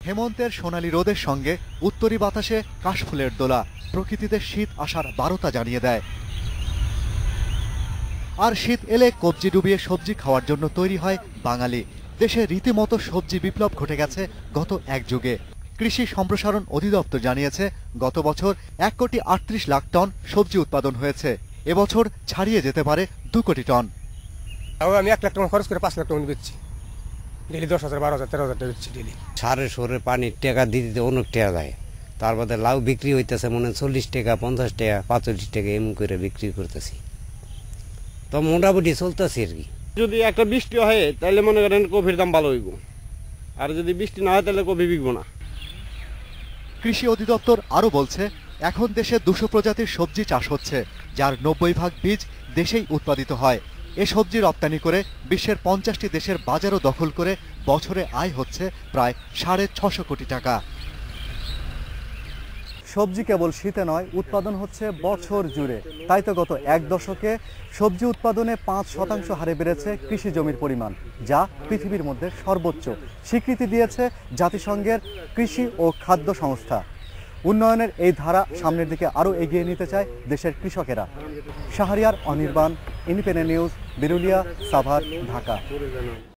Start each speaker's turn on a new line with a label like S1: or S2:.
S1: হেমন্তের সোনালী রোদের সঙ্গে উত্তরি বাতাসে কাশফুলের দোলা প্রকৃতিতে শীত আসার বারতা জানিয়ে দেয়। আর শীত এলে কবজি ডুবিয়ে সবজি খাওয়ার জন্য তৈরি হয় বাঙালি। দেশে রীতিমতো সবজি বিপ্লব ঘটে গেছে গত এক যুগে। কৃষি সম্প্রসারণ অধিদপ্তর জানিয়েছে গত বছর 1,38,00,000 টন সবজি উৎপাদন হয়েছে। এবছর ছাড়িয়ে যেতে পারে 2 কোটি টন।
S2: আমি 1 লাখ টাকা খরচ করে 5 লাখ টাকা বেচছি, ডেলি 10,000, 12,000, 13,000 টাকা বেচছি ডেলি।
S3: সারে সরে পানির টাকা দিতে অনেক টাকা দেয়, তার বাদে লাউ বিক্রি হইতেছে মনে 40 টাকা, 50 টাকা, 45 টাকা এমন করে বিক্রি করতেছি। তো মোটামুটি চলতেছে আর কি।
S4: যদি একটা বৃষ্টি হয় তাহলে মনে করেন কফির দাম ভালো হইব, আর যদি বৃষ্টি না হয় তাহলে কফি বিকবো না।
S1: কৃষি অধিদপ্তর আরও বলছে, এখন দেশে 200 প্রজাতির সবজি চাষ হচ্ছে, যার 90% বীজ দেশেই উৎপাদিত হয়। এ সবজি রপ্তানি করে বিশ্বের 50টি দেশের বাজারও দখল করে বছরে আয় হচ্ছে প্রায় 650 কোটি টাকা। সবজি কেবল শীতে নয়, উৎপাদন হচ্ছে বছর জুড়ে। তাই তো গত এক দশকে সবজি উৎপাদনে 5% হারে বেড়েছে কৃষি জমির পরিমাণ, যা পৃথিবীর মধ্যে সর্বোচ্চ। স্বীকৃতি দিয়েছে জাতিসংঘের কৃষি ও খাদ্য সংস্থা। উন্নয়নের এই ধারা সামনের দিকে আরও এগিয়ে নিতে চায় দেশের কৃষকেরা। Shahriar, Anirban, independent news, Birulia, Savar, Dhaka.